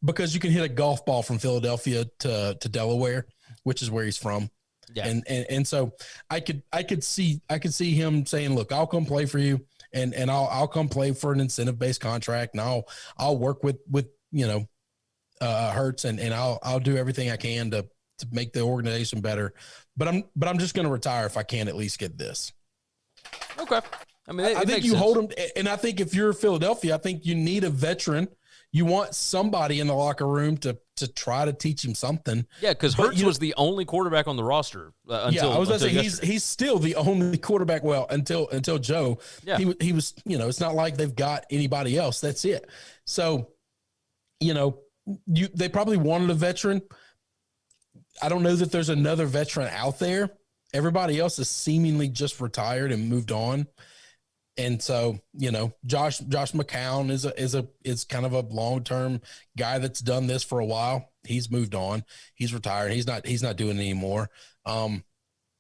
because you can hit a golf ball from Philadelphia to Delaware. which is where he's from. Yeah. And so I could see him saying, look, I'll come play for you and I'll come play for an incentive-based contract, and I'll work with Hurts and I'll do everything I can to make the organization better. But I'm just going to retire if I can at least get this. Okay. I mean, I think you hold him, and I think if you're Philadelphia, I think you need a veteran. You want somebody in the locker room to try to teach him something. Yeah, because Hurts was the only quarterback on the roster until. I was going to say yesterday. he's still the only quarterback. Well, until Joe, he was. It's not like they've got anybody else. That's it. So, they probably wanted a veteran. I don't know that there's another veteran out there. Everybody else is seemingly just retired and moved on. And so, Josh McCown is kind of a long-term guy that's done this for a while. He's moved on. He's retired. He's not doing it anymore. I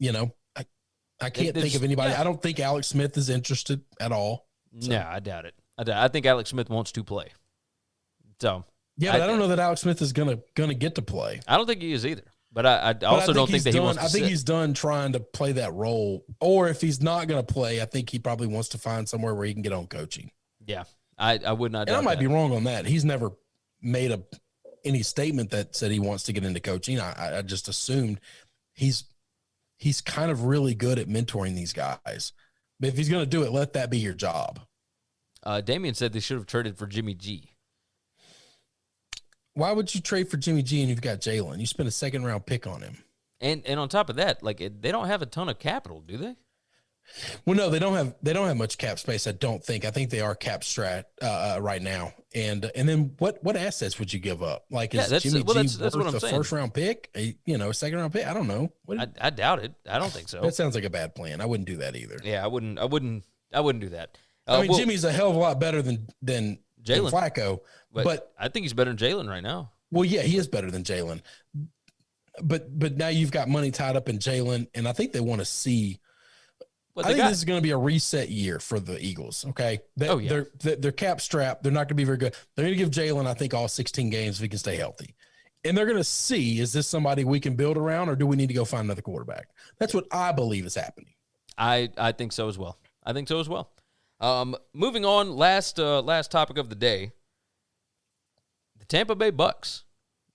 can't think of anybody. Yeah. I don't think Alex Smith is interested at all. So. No, I doubt it. I think Alex Smith wants to play. So yeah, but I don't know that Alex Smith is gonna get to play. I don't think he is either. But I also don't think that he wants to sit. He's done trying to play that role. Or if he's not going to play, I think he probably wants to find somewhere where he can get on coaching. Yeah, I would not doubt I might that. be wrong on that. He's never made any statement that said he wants to get into coaching. I just assumed he's kind of really good at mentoring these guys. But if he's going to do it, let that be your job. Damian said they should have traded for Jimmy G. Why would you trade for Jimmy G and you've got Jalen? You spent a second-round pick on him. And on top of that, they don't have a ton of capital, do they? Well, no, they don't have much cap space. I don't think. I think they are cap strat right now. And then what assets would you give up? Is Jimmy G worth a first-round pick? A second-round pick? I don't know. I doubt it. I don't think so. That sounds like a bad plan. I wouldn't do that either. Yeah, I wouldn't do that. Jimmy's a hell of a lot better than Jalen Flacco, but I think he's better than Jalen right now. Well, yeah, he is better than Jalen. But now you've got money tied up in Jalen, and I think they want to see. I think this is going to be a reset year for the Eagles. Okay, they're cap strapped. They're not going to be very good. They're going to give Jalen, I think, all 16 games if he can stay healthy, and they're going to see, is this somebody we can build around, or do we need to go find another quarterback? That's what I believe is happening. I think so as well. Moving on, last topic of the day. The Tampa Bay Bucs.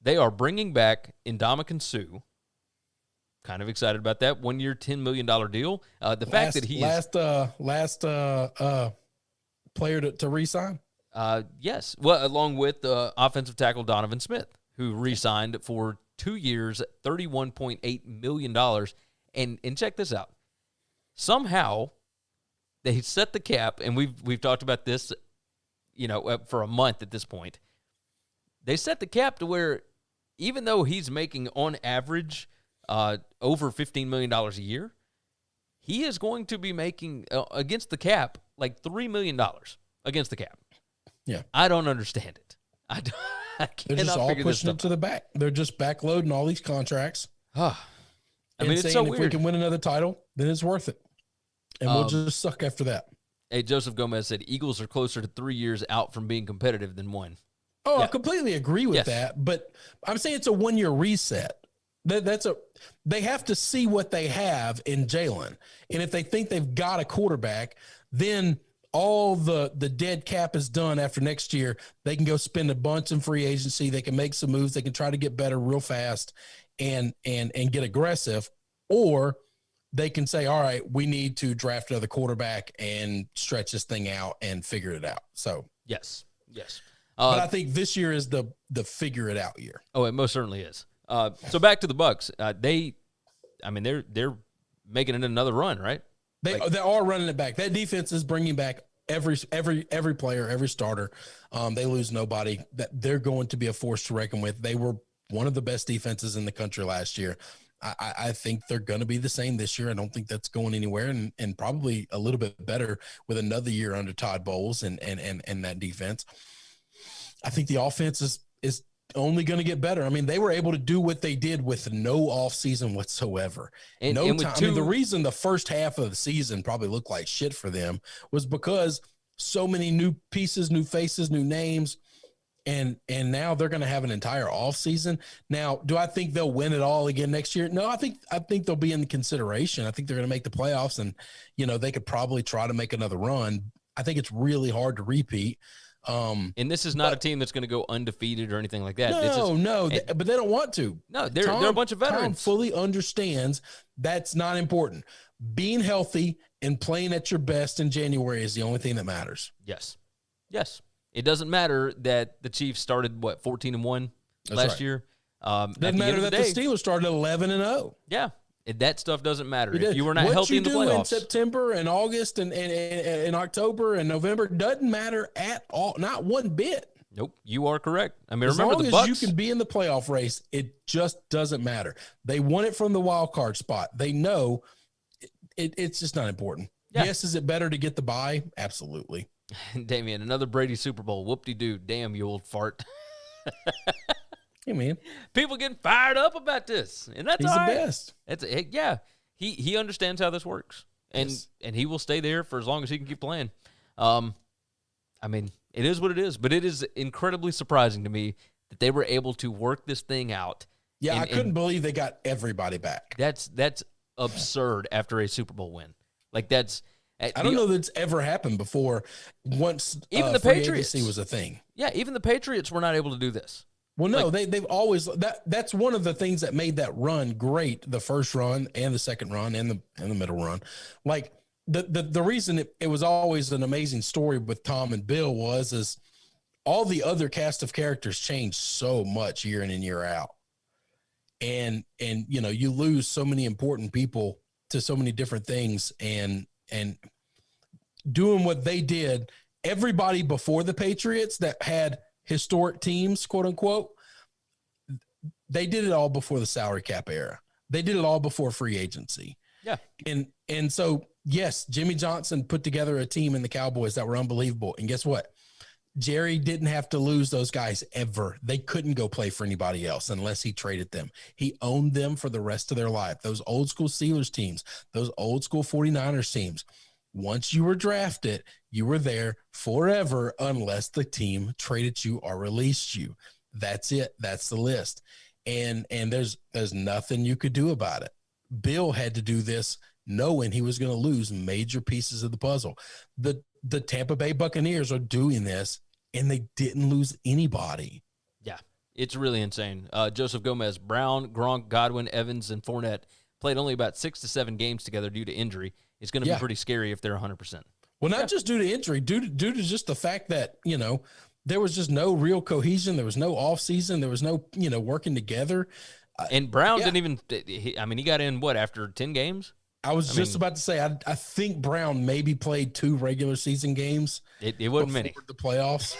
They are bringing back Ndamukong Suh. Kind of excited about that 1 year, $10 million deal. The fact that he last player to re-sign. Yes, well, along with offensive tackle Donovan Smith, who re-signed for 2 years, $31.8 million. And check this out. Somehow they set the cap, and we've talked about this, for a month at this point. They set the cap to where, even though he's making on average over $15 million a year, he is going to be making against the cap like $3 million against the cap. Yeah, I don't understand it. I cannot They're just all pushing it to the back. They're just backloading all these contracts. I mean, it's so weird. If we can win another title, then it's worth it. And we'll just suck after that. Hey, Joseph Gomez said Eagles are closer to 3 years out from being competitive than one. Oh, yeah. I completely agree with that. But I'm saying it's a 1 year reset. They have to see what they have in Jalen. And if they think they've got a quarterback, then all the dead cap is done after next year. They can go spend a bunch in free agency. They can make some moves. They can try to get better real fast and get aggressive, or they can say, all right, we need to draft another quarterback and stretch this thing out and figure it out. So yes. But I think this year is the figure it out year. Oh, it most certainly is. So back to the Bucs. They're making it another run, right? They are running it back. That defense is bringing back every player, every starter. They lose nobody. That they're going to be a force to reckon with. They were one of the best defenses in the country last year. I think they're going to be the same this year. I don't think that's going anywhere, and probably a little bit better with another year under Todd Bowles and that defense. I think the offense is only going to get better. I mean, they were able to do what they did with no offseason whatsoever. The reason the first half of the season probably looked like shit for them was because so many new pieces, new faces, new names. And now they're going to have an entire off season. Now, do I think they'll win it all again next year? No, I think they'll be in consideration. I think they're going to make the playoffs, and they could probably try to make another run. I think it's really hard to repeat. And this is not a team that's going to go undefeated or anything like that. But they don't want to. No, they're a bunch of veterans. Tom fully understands that's not important. Being healthy and playing at your best in January is the only thing that matters. Yes. It doesn't matter that the Chiefs started 14-1 last year. Doesn't matter that the Steelers started 11-0. Yeah, that stuff doesn't matter. If you were not healthy in the playoffs, what you do in September and August and October and November doesn't matter at all, not one bit. Nope, you are correct. I mean, as remember long the Bucs, as you can be in the playoff race, it just doesn't matter. They won it from the wild card spot. They know it's just not important. Yeah. Yes, is it better to get the bye? Absolutely. Damian, another Brady Super Bowl. Whoop-de-doo. Damn, you old fart. Hey, man. People getting fired up about this. And that's He's all right. The best. Yeah. He understands how this works. And Yes. and he will stay there for as long as he can keep playing. I mean, it is what it is. But it is incredibly surprising to me that they were able to work this thing out. Yeah, I couldn't believe they got everybody back. That's absurd after a Super Bowl win. Like, that's... I don't know that it's ever happened before. Once even the free Patriots agency was a thing. Yeah, even the Patriots were not able to do this. Well, no, they've always that's one of the things that made that run great. The first run and the second run and the middle run, like the reason it was always an amazing story with Tom and Bill is all the other cast of characters changed so much year in and year out, and you lose so many important people to so many different things, and doing what they did, everybody before the Patriots that had historic teams, quote unquote, they did it all before the salary cap era. They did it all before free agency. Yeah. And so, yes, Jimmy Johnson put together a team in the Cowboys that were unbelievable. And guess what? Jerry didn't have to lose those guys ever. They couldn't go play for anybody else unless he traded them. He owned them for the rest of their life. Those old school Steelers teams, those old school 49ers teams, once you were drafted, you were there forever unless the team traded you or released you. That's it. That's the list. And there's nothing you could do about it. Bill had to do this knowing he was going to lose major pieces of the puzzle. The Tampa Bay Buccaneers are doing this, and they didn't lose anybody. Yeah, it's really insane. Joseph Gomez, Brown, Gronk, Godwin, Evans, and Fournette played only about 6 to 7 games together due to injury. It's going to be pretty scary if they're 100%. Well, not just due to injury, due to just the fact that, there was just no real cohesion. There was no offseason. There was no, working together. And Brown didn't even he got in, after 10 games? I was just about to say, I think Brown maybe played 2 regular season games. It wasn't many. The playoffs.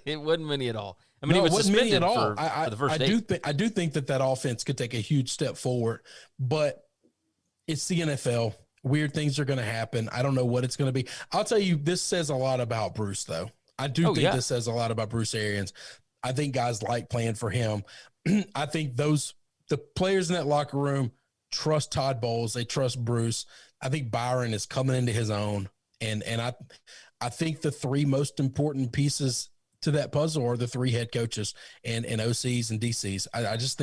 It wasn't many at all. I mean, he was suspended at all. For the first 8. I do think that offense could take a huge step forward, but it's the NFL. Weird things are going to happen. I don't know what it's going to be. I'll tell you, this says a lot about Bruce, though. I do think this says a lot about Bruce Arians. I think guys like playing for him. I think the players in that locker room trust Todd Bowles. They trust Bruce. I think Byron is coming into his own. And I think the 3 most important pieces to that puzzle are the 3 head coaches and OCs and DCs. I just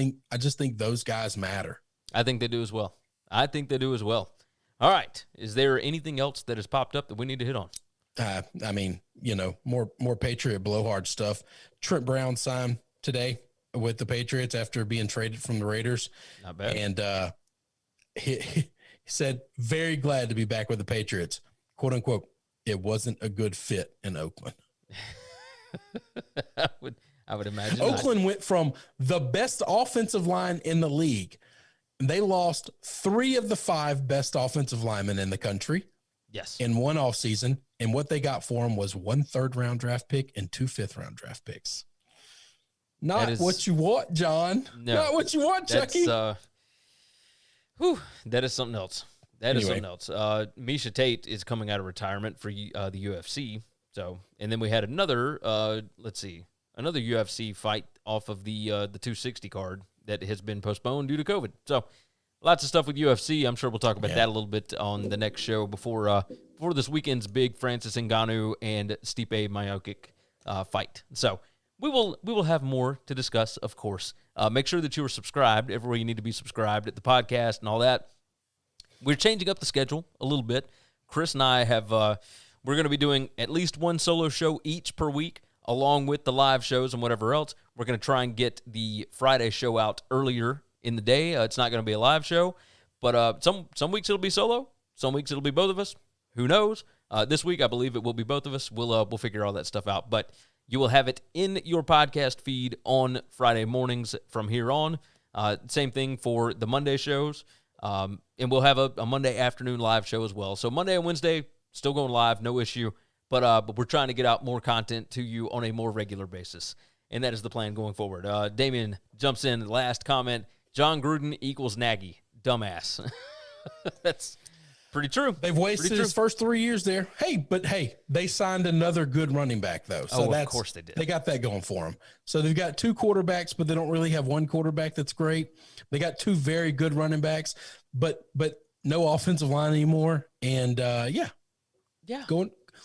think those guys matter. I think they do as well. All right. Is there anything else that has popped up that we need to hit on? I mean, more Patriot blowhard stuff. Trent Brown signed today with the Patriots after being traded from the Raiders. Not bad. And he said, very glad to be back with the Patriots. Quote unquote, it wasn't a good fit in Oakland. I would imagine Oakland went from the best offensive line in the league. They lost 3 of the 5 best offensive linemen in the country. Yes. In one offseason. And what they got for him was 1 3rd-round draft pick and 2 5th-round draft picks. Not what you want, John. No, not what you want, Chucky. That is something else. Something else. Misha Tate is coming out of retirement for the UFC. So, and then we had another UFC fight off of the 260 card that has been postponed due to COVID. So, lots of stuff with UFC. I'm sure we'll talk about that a little bit on the next show before this weekend's big Francis Ngannou and Stipe Miocic fight. So, we will have more to discuss, of course. Make sure that you are subscribed everywhere you need to be subscribed at the podcast and all that. We're changing up the schedule a little bit. Chris and I have we're going to be doing at least one solo show each per week, along with the live shows and whatever else. We're going to try and get the Friday show out earlier in the day. It's not going to be a live show, but some weeks it'll be solo. Some weeks it'll be both of us. Who knows? This week I believe it will be both of us. We'll figure all that stuff out. But you will have it in your podcast feed on Friday mornings from here on. Same thing for the Monday shows. And we'll have a Monday afternoon live show as well. So Monday and Wednesday, still going live, no issue. But we're trying to get out more content to you on a more regular basis. And that is the plan going forward. Damien jumps in, last comment, John Gruden equals Nagy. Dumbass. That's pretty true. They've wasted his first 3 years there. Hey, they signed another good running back, though. So of course they did. They got that going for them. So they've got two quarterbacks, but they don't really have one quarterback that's great. They got two very good running backs, but no offensive line anymore. And, yeah.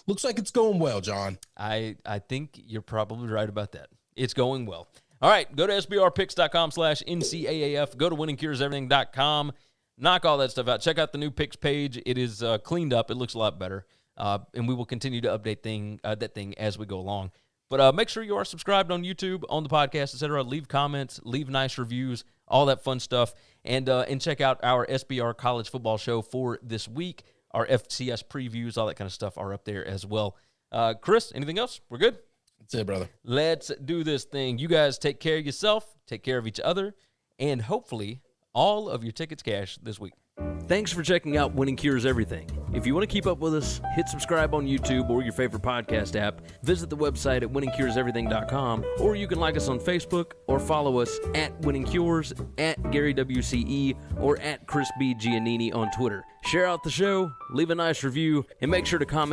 Looks like it's going well, John. I think you're probably right about that. It's going well. All right, go to sbrpicks.com/NCAAF. Go to winningcureseverything.com. Knock all that stuff out. Check out the new picks page. It is cleaned up. It looks a lot better. And we will continue to update that thing as we go along. But make sure you are subscribed on YouTube, on the podcast, etc. Leave comments, leave nice reviews, all that fun stuff. And check out our SBR college football show for this week. Our FCS previews, all that kind of stuff are up there as well. Chris, anything else? We're good? That's it, brother. Let's do this thing. You guys take care of yourself, take care of each other, and hopefully all of your tickets cash this week. Thanks for checking out Winning Cures Everything. If you want to keep up with us, hit subscribe on YouTube or your favorite podcast app. Visit the website at winningcureseverything.com, or you can like us on Facebook or follow us at Winning Cures, at Gary WCE, or at Chris B. Giannini on Twitter. Share out the show, leave a nice review, and make sure to comment